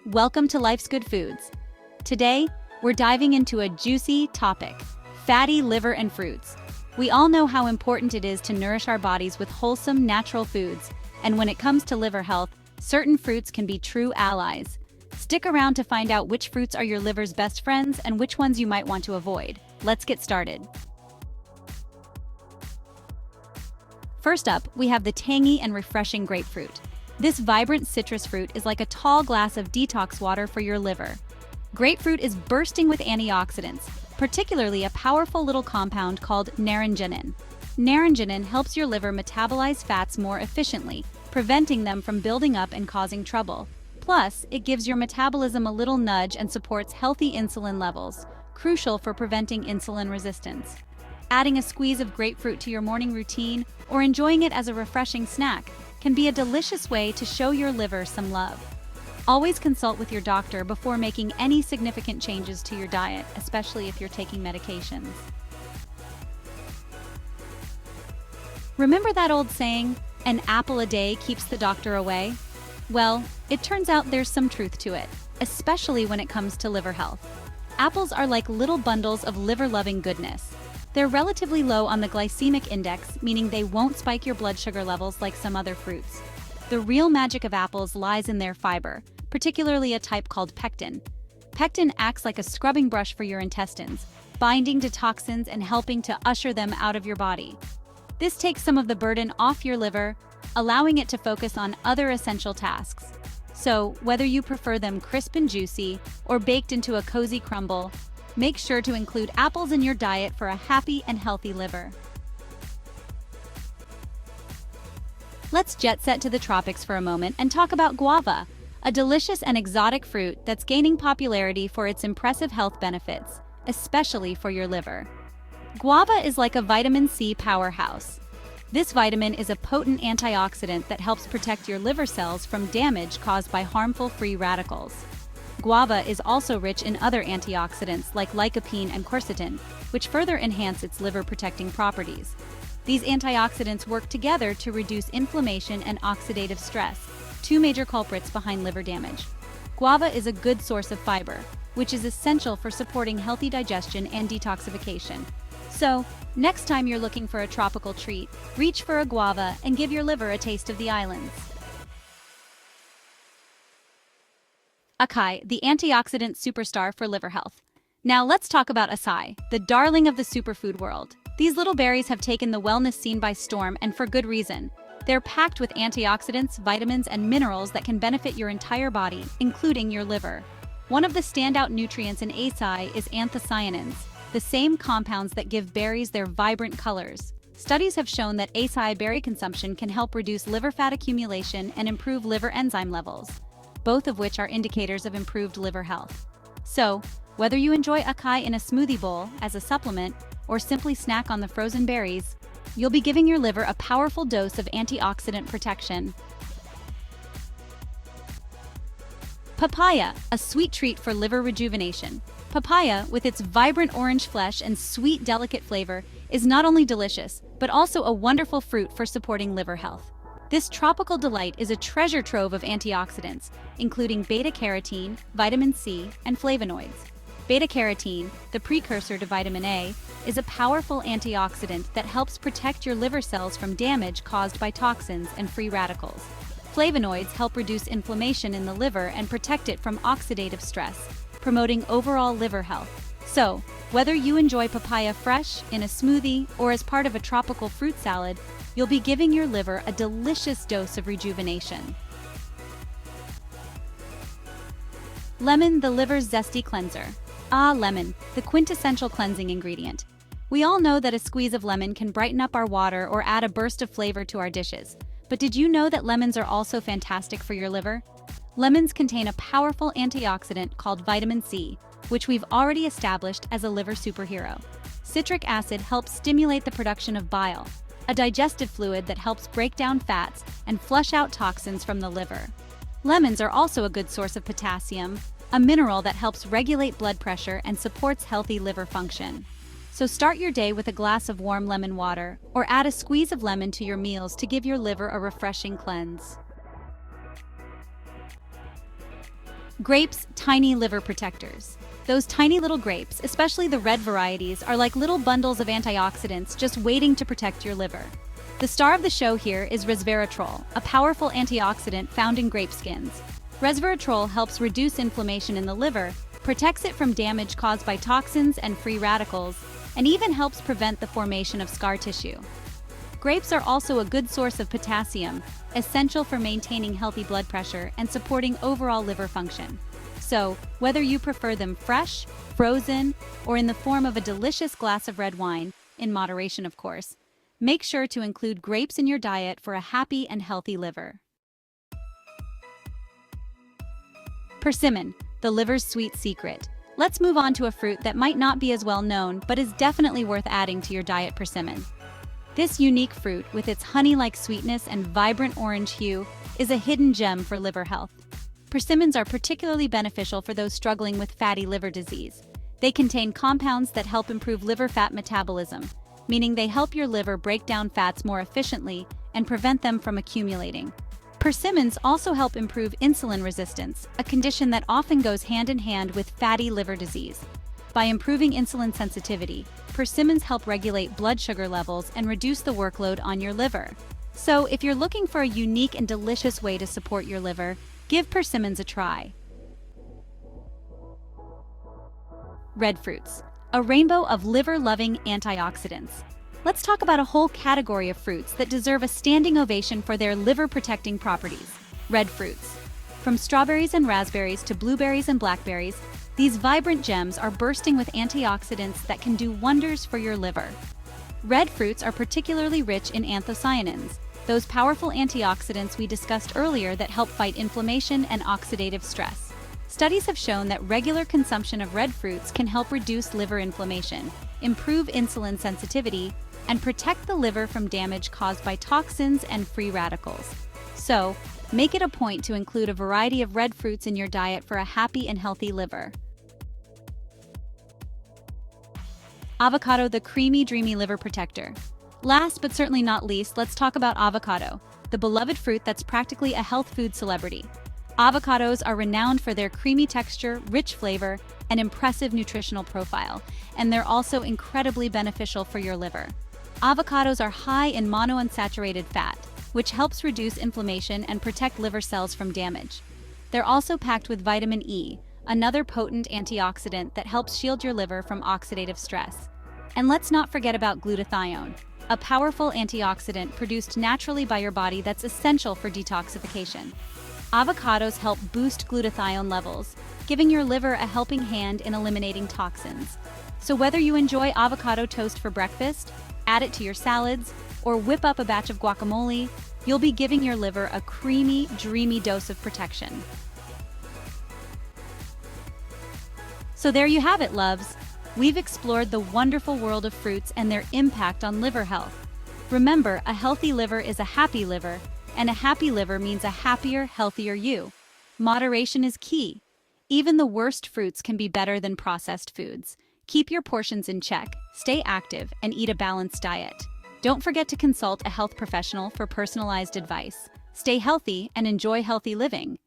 Welcome to Life's Good Foods. Today, we're diving into a juicy topic, fatty liver and fruits. We all know how important it is to nourish our bodies with wholesome, natural foods, and when it comes to liver health, certain fruits can be true allies. Stick around to find out which fruits are your liver's best friends and which ones you might want to avoid. Let's get started. First up, we have the tangy and refreshing grapefruit. This vibrant citrus fruit is like a tall glass of detox water for your liver. Grapefruit is bursting with antioxidants, particularly a powerful little compound called naringenin. Naringenin helps your liver metabolize fats more efficiently, preventing them from building up and causing trouble. Plus, it gives your metabolism a little nudge and supports healthy insulin levels, crucial for preventing insulin resistance. Adding a squeeze of grapefruit to your morning routine or enjoying it as a refreshing snack can be a delicious way to show your liver some love. Always consult with your doctor before making any significant changes to your diet, especially if you're taking medications. Remember that old saying, an apple a day keeps the doctor away? Well, it turns out there's some truth to it, especially when it comes to liver health. Apples are like little bundles of liver-loving goodness. They're relatively low on the glycemic index, meaning they won't spike your blood sugar levels like some other fruits. The real magic of apples lies in their fiber, particularly a type called pectin. Pectin acts like a scrubbing brush for your intestines, binding to toxins and helping to usher them out of your body. This takes some of the burden off your liver, allowing it to focus on other essential tasks. So, whether you prefer them crisp and juicy or baked into a cozy crumble, make sure to include apples in your diet for a happy and healthy liver. Let's jet set to the tropics for a moment and talk about guava, a delicious and exotic fruit that's gaining popularity for its impressive health benefits, especially for your liver. Guava is like a vitamin C powerhouse. This vitamin is a potent antioxidant that helps protect your liver cells from damage caused by harmful free radicals. Guava is also rich in other antioxidants like lycopene and quercetin, which further enhance its liver-protecting properties. These antioxidants work together to reduce inflammation and oxidative stress, two major culprits behind liver damage. Guava is a good source of fiber, which is essential for supporting healthy digestion and detoxification. So, next time you're looking for a tropical treat, reach for a guava and give your liver a taste of the islands. Acai, the antioxidant superstar for liver health. Now let's talk about acai, the darling of the superfood world. These little berries have taken the wellness scene by storm, and for good reason. They're packed with antioxidants, vitamins, and minerals that can benefit your entire body, including your liver. One of the standout nutrients in acai is anthocyanins, the same compounds that give berries their vibrant colors. Studies have shown that acai berry consumption can help reduce liver fat accumulation and improve liver enzyme levels, both of which are indicators of improved liver health. So, whether you enjoy acai in a smoothie bowl as a supplement or simply snack on the frozen berries, you'll be giving your liver a powerful dose of antioxidant protection. Papaya, a sweet treat for liver rejuvenation. Papaya, with its vibrant orange flesh and sweet, delicate flavor, is not only delicious, but also a wonderful fruit for supporting liver health. This tropical delight is a treasure trove of antioxidants, including beta-carotene, vitamin C, and flavonoids. Beta-carotene, the precursor to vitamin A, is a powerful antioxidant that helps protect your liver cells from damage caused by toxins and free radicals. Flavonoids help reduce inflammation in the liver and protect it from oxidative stress, promoting overall liver health. So, whether you enjoy papaya fresh, in a smoothie, or as part of a tropical fruit salad, you'll be giving your liver a delicious dose of rejuvenation. Lemon, the liver's zesty cleanser. Ah, lemon, the quintessential cleansing ingredient. We all know that a squeeze of lemon can brighten up our water or add a burst of flavor to our dishes. But did you know that lemons are also fantastic for your liver? Lemons contain a powerful antioxidant called vitamin C, which we've already established as a liver superhero. Citric acid helps stimulate the production of bile, a digestive fluid that helps break down fats and flush out toxins from the liver. Lemons are also a good source of potassium, a mineral that helps regulate blood pressure and supports healthy liver function. So start your day with a glass of warm lemon water, or add a squeeze of lemon to your meals to give your liver a refreshing cleanse. Grapes, tiny liver protectors. Those tiny little grapes, especially the red varieties, are like little bundles of antioxidants just waiting to protect your liver. The star of the show here is resveratrol, a powerful antioxidant found in grape skins. Resveratrol helps reduce inflammation in the liver, protects it from damage caused by toxins and free radicals, and even helps prevent the formation of scar tissue. Grapes are also a good source of potassium, essential for maintaining healthy blood pressure and supporting overall liver function. So, whether you prefer them fresh, frozen, or in the form of a delicious glass of red wine, in moderation of course, make sure to include grapes in your diet for a happy and healthy liver. Persimmon, the liver's sweet secret. Let's move on to a fruit that might not be as well known, but is definitely worth adding to your diet: persimmon. This unique fruit, with its honey-like sweetness and vibrant orange hue, is a hidden gem for liver health. Persimmons are particularly beneficial for those struggling with fatty liver disease. They contain compounds that help improve liver fat metabolism, meaning they help your liver break down fats more efficiently and prevent them from accumulating. Persimmons also help improve insulin resistance, a condition that often goes hand in hand with fatty liver disease. By improving insulin sensitivity, persimmons help regulate blood sugar levels and reduce the workload on your liver. So, if you're looking for a unique and delicious way to support your liver, give persimmons a try. Red fruits, a rainbow of liver-loving antioxidants. Let's talk about a whole category of fruits that deserve a standing ovation for their liver-protecting properties: red fruits. From strawberries and raspberries to blueberries and blackberries, these vibrant gems are bursting with antioxidants that can do wonders for your liver. Red fruits are particularly rich in anthocyanins, those powerful antioxidants we discussed earlier that help fight inflammation and oxidative stress. Studies have shown that regular consumption of red fruits can help reduce liver inflammation, improve insulin sensitivity, and protect the liver from damage caused by toxins and free radicals. So, make it a point to include a variety of red fruits in your diet for a happy and healthy liver. Avocado, the creamy, dreamy liver protector. Last but certainly not least, let's talk about avocado, the beloved fruit that's practically a health food celebrity. Avocados are renowned for their creamy texture, rich flavor, and impressive nutritional profile, and they're also incredibly beneficial for your liver. Avocados are high in monounsaturated fat, which helps reduce inflammation and protect liver cells from damage. They're also packed with vitamin E, another potent antioxidant that helps shield your liver from oxidative stress. And let's not forget about glutathione, a powerful antioxidant produced naturally by your body that's essential for detoxification. Avocados help boost glutathione levels, giving your liver a helping hand in eliminating toxins. So whether you enjoy avocado toast for breakfast, add it to your salads, or whip up a batch of guacamole, you'll be giving your liver a creamy, dreamy dose of protection. So there you have it, loves. We've explored the wonderful world of fruits and their impact on liver health. Remember, a healthy liver is a happy liver, and a happy liver means a happier, healthier you. Moderation is key. Even the worst fruits can be better than processed foods. Keep your portions in check, stay active, and eat a balanced diet. Don't forget to consult a health professional for personalized advice. Stay healthy and enjoy healthy living.